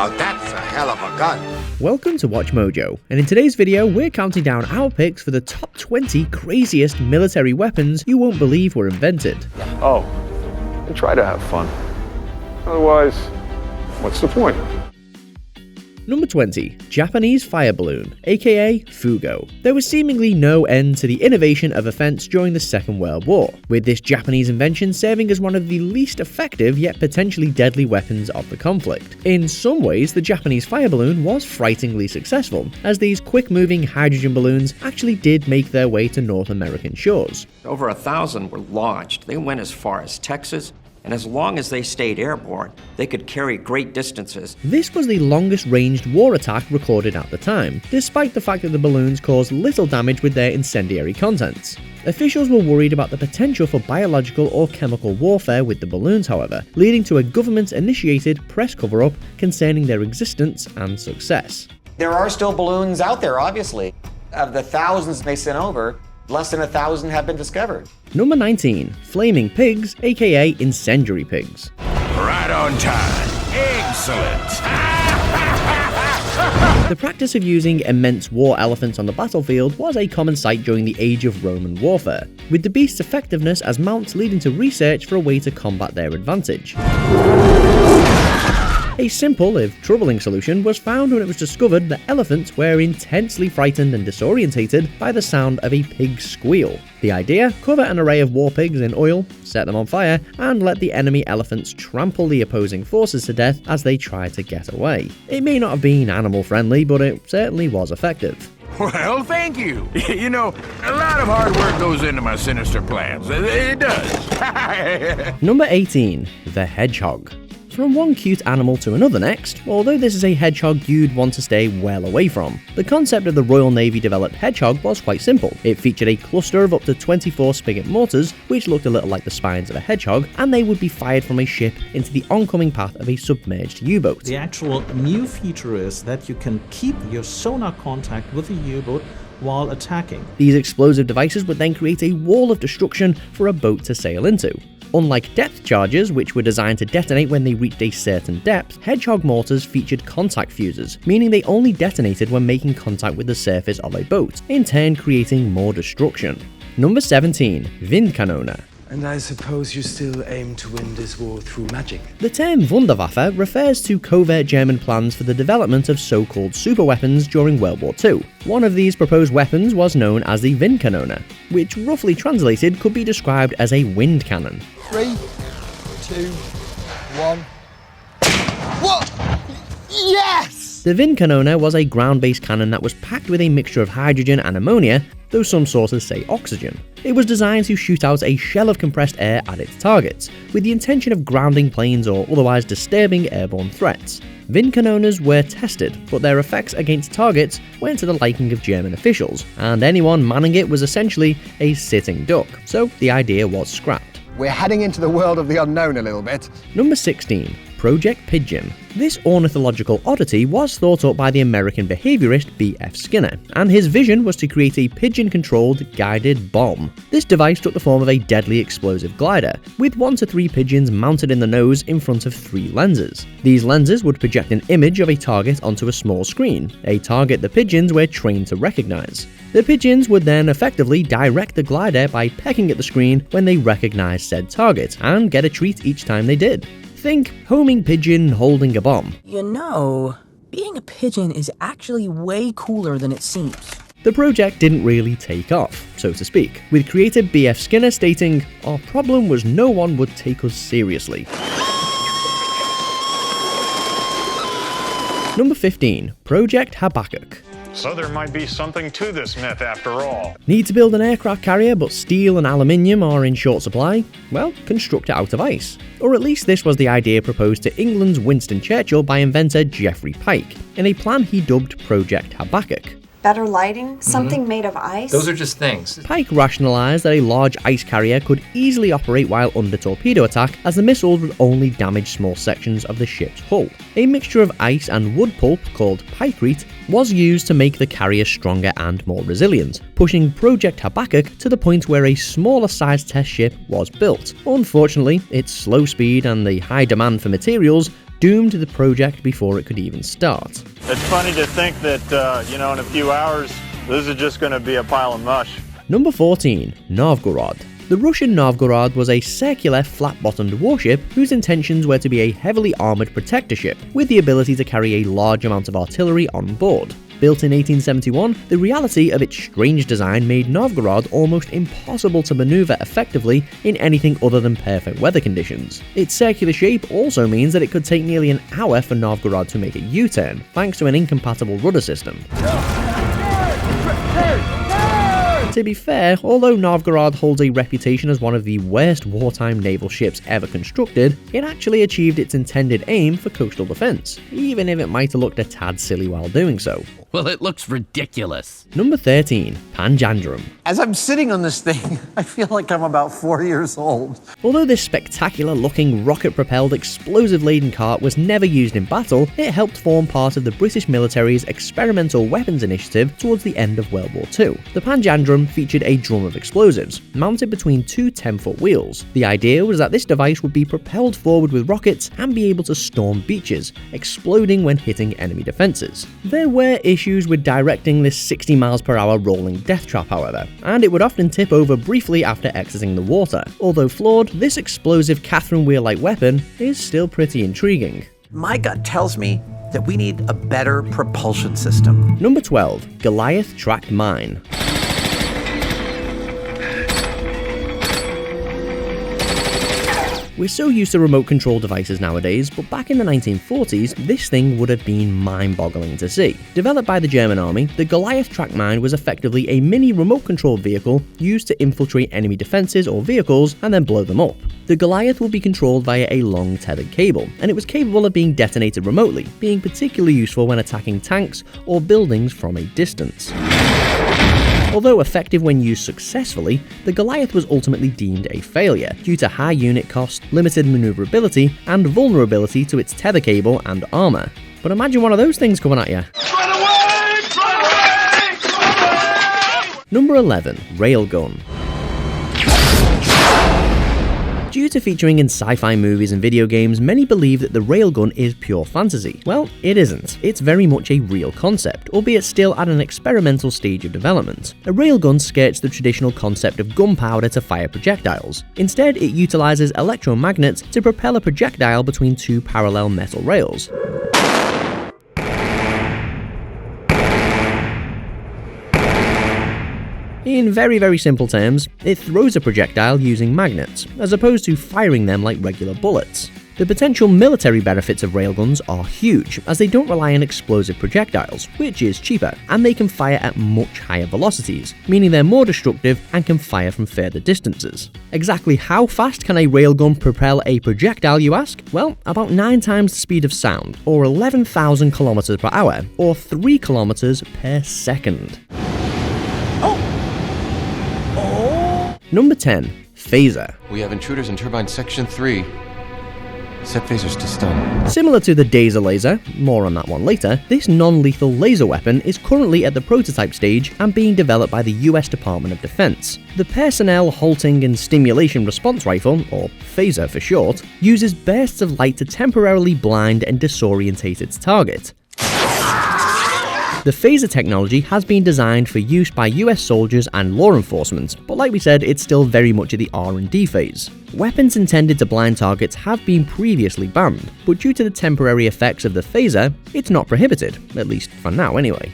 Now that's a hell of a gun. Welcome to Watch Mojo, and in today's video we're counting down our picks for the top 20 craziest military weapons you won't believe were invented. Oh, and try to have fun. Otherwise, what's the point? Number 20. Japanese Fire Balloon, aka Fugo. There was seemingly no end to the innovation of offense during the Second World War, with this Japanese invention serving as one of the least effective yet potentially deadly weapons of the conflict. In some ways, the Japanese fire balloon was frighteningly successful, as these quick-moving hydrogen balloons actually did make their way to North American shores. Over 1,000 were launched. They went as far as Texas, and as long as they stayed airborne, they could carry great distances. This was the longest ranged war attack recorded at the time, despite the fact that the balloons caused little damage with their incendiary contents. Officials were worried about the potential for biological or chemical warfare with the balloons, however, leading to a government-initiated press cover-up concerning their existence and success. There are still balloons out there, obviously. Of the thousands they sent over, less than 1,000 have been discovered. Number 19. Flaming Pigs, aka Incendiary Pigs. Right on time. Excellent. The practice of using immense war elephants on the battlefield was a common sight during the age of Roman warfare, with the beast's effectiveness as mounts leading to research for a way to combat their advantage. A simple, if troubling, solution was found when it was discovered that elephants were intensely frightened and disorientated by the sound of a pig's squeal. The idea? Cover an array of war pigs in oil, set them on fire, and let the enemy elephants trample the opposing forces to death as they try to get away. It may not have been animal friendly, but it certainly was effective. Well, thank you. You know, a lot of hard work goes into my sinister plans. It does. Number 18. The Hedgehog. From one cute animal to another next, although this is a hedgehog you'd want to stay well away from. The concept of the Royal Navy developed Hedgehog was quite simple. It featured a cluster of up to 24 spigot mortars, which looked a little like the spines of a hedgehog, and they would be fired from a ship into the oncoming path of a submerged U-boat. The actual new feature is that you can keep your sonar contact with the U-boat while attacking. These explosive devices would then create a wall of destruction for a boat to sail into. Unlike depth charges, which were designed to detonate when they reached a certain depth, Hedgehog mortars featured contact fuses, meaning they only detonated when making contact with the surface of a boat, in turn creating more destruction. Number 17. Vincanona. And I suppose you still aim to win this war through magic? The term Wunderwaffe refers to covert German plans for the development of so-called superweapons during World War II. One of these proposed weapons was known as the Vincanona, which roughly translated could be described as a wind cannon. 3, 2, 1. What? Yes! The Vincanona was a ground-based cannon that was packed with a mixture of hydrogen and ammonia, though some sources say oxygen. It was designed to shoot out a shell of compressed air at its targets, with the intention of grounding planes or otherwise disturbing airborne threats. Vincanonas were tested, but their effects against targets went to the liking of German officials, and anyone manning it was essentially a sitting duck, so the idea was scrapped. We're heading into the world of the unknown a little bit. Number 16. Project Pigeon. This ornithological oddity was thought up by the American behaviorist B.F. Skinner, and his vision was to create a pigeon-controlled guided bomb. This device took the form of a deadly explosive glider, with 1 to 3 pigeons mounted in the nose in front of 3 lenses. These lenses would project an image of a target onto a small screen, a target the pigeons were trained to recognize. The pigeons would then effectively direct the glider by pecking at the screen when they recognized said target, and get a treat each time they did. Think homing pigeon holding a bomb. You know, being a pigeon is actually way cooler than it seems. The project didn't really take off, so to speak, with creator B.F. Skinner stating, "Our problem was no one would take us seriously." Number 15. Project Habak. So there might be something to this myth after all. Need to build an aircraft carrier but steel and aluminium are in short supply? Well, construct it out of ice. Or at least this was the idea proposed to England's Winston Churchill by inventor Geoffrey Pike, in a plan he dubbed Project Habak. Better lighting? Something made of ice? Those are just things. Pike rationalised that a large ice carrier could easily operate while under torpedo attack, as the missiles would only damage small sections of the ship's hull. A mixture of ice and wood pulp, called pykrete, was used to make the carrier stronger and more resilient, pushing Project Habak to the point where a smaller sized test ship was built. Unfortunately, its slow speed and the high demand for materials doomed the project before it could even start. It's funny to think that, in a few hours, this is just going to be a pile of mush. Number 14. NavGarad. The Russian NavGarad was a circular, flat-bottomed warship whose intentions were to be a heavily armoured protector ship with the ability to carry a large amount of artillery on board. Built in 1871, the reality of its strange design made NavGarad almost impossible to maneuver effectively in anything other than perfect weather conditions. Its circular shape also means that it could take nearly an hour for NavGarad to make a U-turn, thanks to an incompatible rudder system. To be fair, although NavGarad holds a reputation as one of the worst wartime naval ships ever constructed, it actually achieved its intended aim for coastal defense, even if it might have looked a tad silly while doing so. Well, it looks ridiculous. Number 13. Panjandrum. As I'm sitting on this thing, I feel like I'm about 4 years old. Although this spectacular-looking rocket-propelled, explosive-laden cart was never used in battle, it helped form part of the British military's experimental weapons initiative towards the end of World War II. The Panjandrum featured a drum of explosives, mounted between two 10-foot wheels. The idea was that this device would be propelled forward with rockets and be able to storm beaches, exploding when hitting enemy defenses. There were issues with directing this 60 miles per hour rolling death trap, however, and it would often tip over briefly after exiting the water. Although flawed, this explosive Catherine wheel-like weapon is still pretty intriguing. My gut tells me that we need a better propulsion system. Number 12. Goliath Tracked Mine. We're so used to remote control devices nowadays, but back in the 1940s, this thing would have been mind-boggling to see. Developed by the German army, the Goliath track mine was effectively a mini remote-controlled vehicle used to infiltrate enemy defenses or vehicles and then blow them up. The Goliath would be controlled via a long tethered cable, and it was capable of being detonated remotely, being particularly useful when attacking tanks or buildings from a distance. Although effective when used successfully, the Goliath was ultimately deemed a failure due to high unit cost, limited maneuverability, and vulnerability to its tether cable and armour. But imagine one of those things coming at you. Number 11. Railgun. Due to featuring in sci-fi movies and video games, many believe that the railgun is pure fantasy. Well, it isn't. It's very much a real concept, albeit still at an experimental stage of development. A railgun skirts the traditional concept of gunpowder to fire projectiles. Instead, it utilizes electromagnets to propel a projectile between two parallel metal rails. In very, very simple terms, it throws a projectile using magnets, as opposed to firing them like regular bullets. The potential military benefits of railguns are huge, as they don't rely on explosive projectiles, which is cheaper, and they can fire at much higher velocities, meaning they're more destructive and can fire from further distances. Exactly how fast can a railgun propel a projectile, you ask? Well, about 9 times the speed of sound, or 11,000 kilometers per hour, or 3 kilometers per second. Number 10. PHASR. We have intruders in turbine section 3. Set phasers to stun. Similar to the Dazer Laser, more on that one later, this non-lethal laser weapon is currently at the prototype stage and being developed by the US Department of Defense. The Personnel Halting and Stimulation Response Rifle, or PHASR for short, uses bursts of light to temporarily blind and disorientate its target. The PHASR technology has been designed for use by US soldiers and law enforcement, but like we said, it's still very much at the R&D phase. Weapons intended to blind targets have been previously banned, but due to the temporary effects of the PHASR, it's not prohibited, at least for now anyway.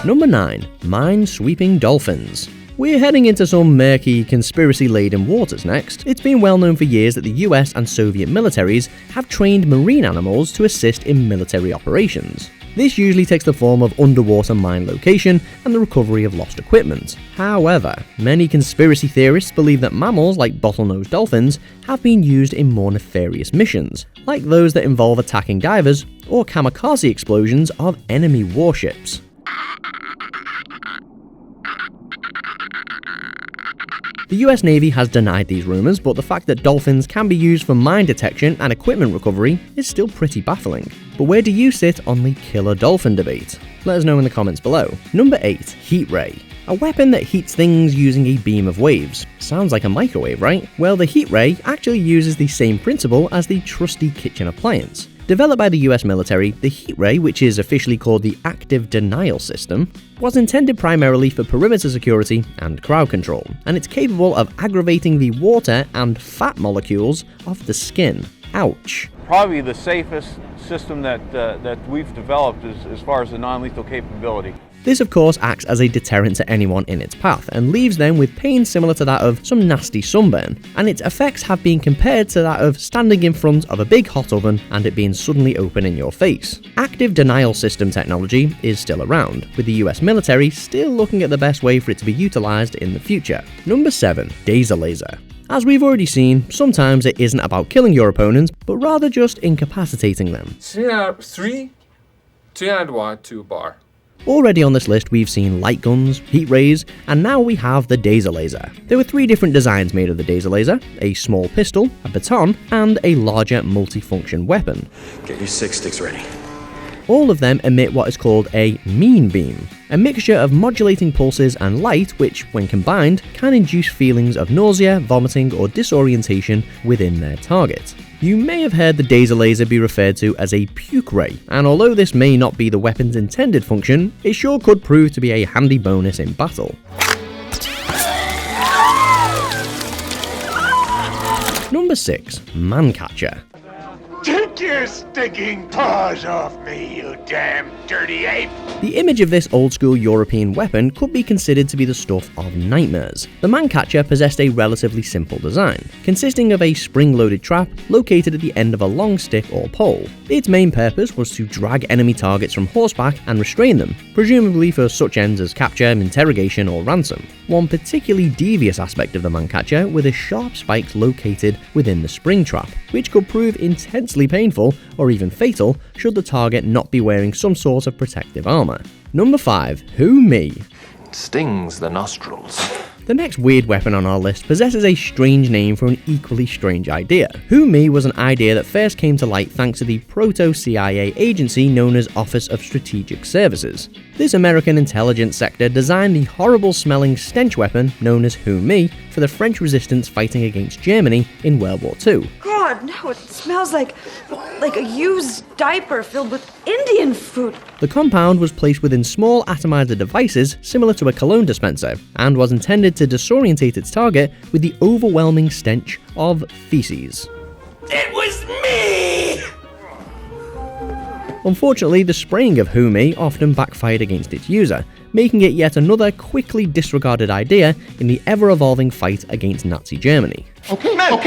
Number 9. Msweeping Dolphins. We're heading into some murky, conspiracy-laden waters next. It's been well known for years that the US and Soviet militaries have trained marine animals to assist in military operations. This usually takes the form of underwater mine location and the recovery of lost equipment. However, many conspiracy theorists believe that mammals like bottlenose dolphins have been used in more nefarious missions, like those that involve attacking divers or kamikaze explosions of enemy warships. The US Navy has denied these rumours, but the fact that dolphins can be used for mine detection and equipment recovery is still pretty baffling. But where do you sit on the killer dolphin debate? Let us know in the comments below. Number 8. Heat Ray. a weapon that heats things using a beam of waves. Sounds like a microwave, right? Well, the heat ray actually uses the same principle as the trusty kitchen appliance. Developed by the US military, the heat ray, which is officially called the active denial system, was intended primarily for perimeter security and crowd control, and it's capable of aggravating the water and fat molecules of the skin. Ouch. Probably the safest system that we've developed as far as the non-lethal capability. This of course acts as a deterrent to anyone in its path and leaves them with pain similar to that of some nasty sunburn, and its effects have been compared to that of standing in front of a big hot oven and it being suddenly open in your face. Active denial system technology is still around, with the US military still looking at the best way for it to be utilised in the future. Number 7. Dazer Laser. As we've already seen, sometimes it isn't about killing your opponents, but rather just incapacitating them. 3 and 1, 2 bar. Already on this list we've seen light guns, heat rays, and now we have the Dazer Laser. There were 3 different designs made of the Dazer Laser: a small pistol, a baton, and a larger multifunction weapon. Get your 6 sticks ready. All of them emit what is called a mean beam, a mixture of modulating pulses and light which, when combined, can induce feelings of nausea, vomiting, or disorientation within their target. You may have heard the Dazer Laser be referred to as a puke ray, and although this may not be the weapon's intended function, it sure could prove to be a handy bonus in battle. Number 6. Mancatcher. Take your stinking paws off me, you damn dirty ape! The image of this old-school European weapon could be considered to be the stuff of nightmares. The Mancatcher possessed a relatively simple design, consisting of a spring-loaded trap located at the end of a long stick or pole. Its main purpose was to drag enemy targets from horseback and restrain them, presumably for such ends as capture, interrogation, or ransom. One particularly devious aspect of the Mancatcher were the sharp spikes located within the spring trap, which could prove intensely painful or even fatal should the target not be wearing some sort of protective armor. Number 5. Who Me? Stings the nostrils. The next weird weapon on our list possesses a strange name for an equally strange idea. Who Me was an idea that first came to light thanks to the proto-CIA agency known as Office of Strategic Services. This American intelligence sector designed the horrible-smelling stench weapon known as Who Me for the French resistance fighting against Germany in World War II. God, no, it smells like a used diaper filled with Indian food. The compound was placed within small atomizer devices similar to a cologne dispenser and was intended to disorientate its target with the overwhelming stench of feces. It was me! Unfortunately, the spraying of Who Me often backfired against its user, making it yet another quickly disregarded idea in the ever-evolving fight against Nazi Germany. Okay, men,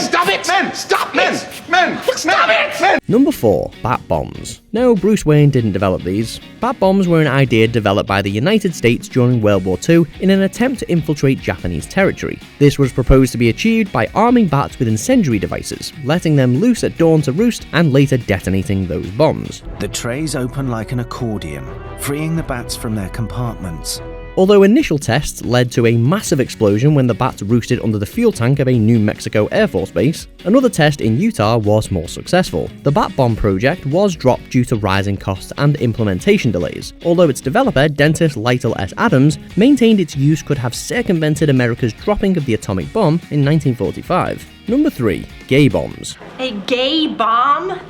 stop it! Men, stop it! Number 4. Bat bombs. No, Bruce Wayne didn't develop these. Bat bombs were an idea developed by the United States during World War II in an attempt to infiltrate Japanese territory. This was proposed to be achieved by arming bats with incendiary devices, letting them loose at dawn to roost, and later detonating those bombs. The trays open like an accordion, freeing the bats from their compartments. Although initial tests led to a massive explosion when the bats roosted under the fuel tank of a New Mexico Air Force base, another test in Utah was more successful. The bat bomb project was dropped due to rising costs and implementation delays, although its developer, dentist Lytle S. Adams, maintained its use could have circumvented America's dropping of the atomic bomb in 1945. Number 3. Gay bombs. A gay bomb?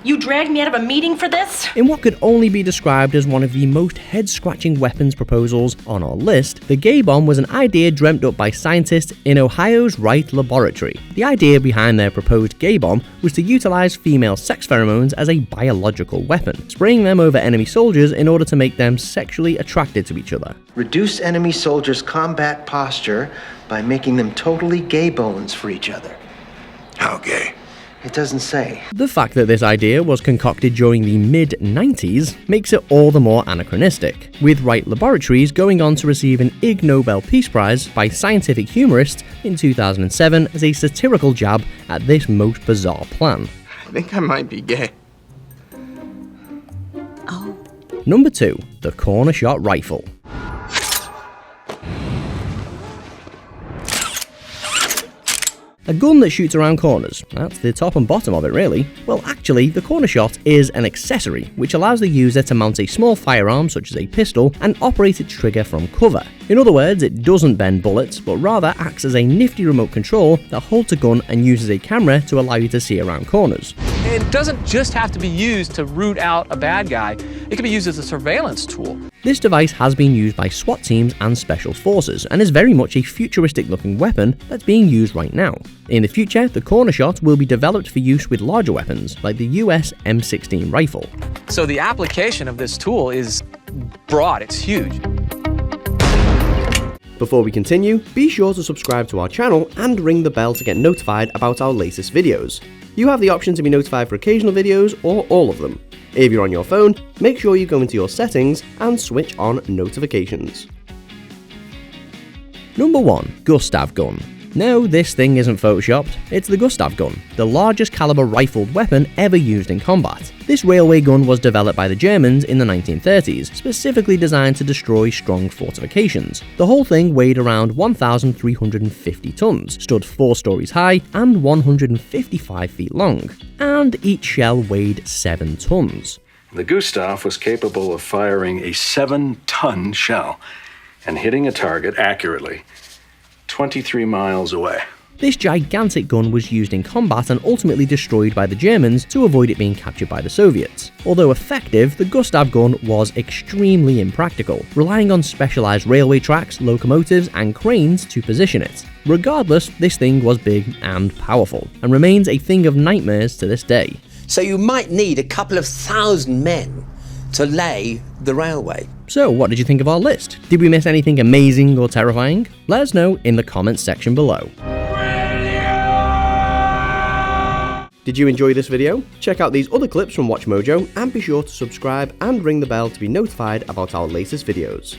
You dragged me out of a meeting for this? In what could only be described as one of the most head-scratching weapons proposals on our list, the gay bomb was an idea dreamt up by scientists in Ohio's Wright Laboratory. The idea behind their proposed gay bomb was to utilize female sex pheromones as a biological weapon, spraying them over enemy soldiers in order to make them sexually attracted to each other. Reduce enemy soldiers' combat posture by making them totally gay bones for each other. How gay? It doesn't say. The fact that this idea was concocted during the mid-90s makes it all the more anachronistic, with Wright Laboratories going on to receive an Ig Nobel Peace Prize by scientific humorists in 2007 as a satirical jab at this most bizarre plan. I think I might be gay. Oh. Number 2. The Cornershot Rifle. A gun that shoots around corners. That's the top and bottom of it, really. Well, actually, the Cornershot is an accessory, which allows the user to mount a small firearm, such as a pistol, and operate its trigger from cover. In other words, it doesn't bend bullets, but rather acts as a nifty remote control that holds a gun and uses a camera to allow you to see around corners. It doesn't just have to be used to root out a bad guy. It can be used as a surveillance tool. This device has been used by SWAT teams and special forces, and is very much a futuristic looking weapon that's being used right now. In the future, the Cornershot will be developed for use with larger weapons, like the US M16 rifle. So the application of this tool is broad, it's huge. Before we continue, be sure to subscribe to our channel and ring the bell to get notified about our latest videos. You have the option to be notified for occasional videos or all of them. If you're on your phone, make sure you go into your settings and switch on notifications. Number 1. Gustav Gun. No, this thing isn't photoshopped, it's the Gustav Gun, the largest caliber rifled weapon ever used in combat. This railway gun was developed by the Germans in the 1930s, specifically designed to destroy strong fortifications. The whole thing weighed around 1,350 tons, stood 4 stories high, and 155 feet long, and each shell weighed 7 tons. The Gustav was capable of firing a 7-ton shell and hitting a target accurately 23 miles away. This gigantic gun was used in combat and ultimately destroyed by the Germans to avoid it being captured by the Soviets. Although effective, the Gustav gun was extremely impractical, relying on specialized railway tracks, locomotives, and cranes to position it. Regardless, this thing was big and powerful, and remains a thing of nightmares to this day. So you might need a couple of thousand men to lay the railway. So what did you think of our list? Did we miss anything amazing or terrifying? Let us know in the comments section below. Did you enjoy this video? Check out these other clips from WatchMojo and be sure to subscribe and ring the bell to be notified about our latest videos.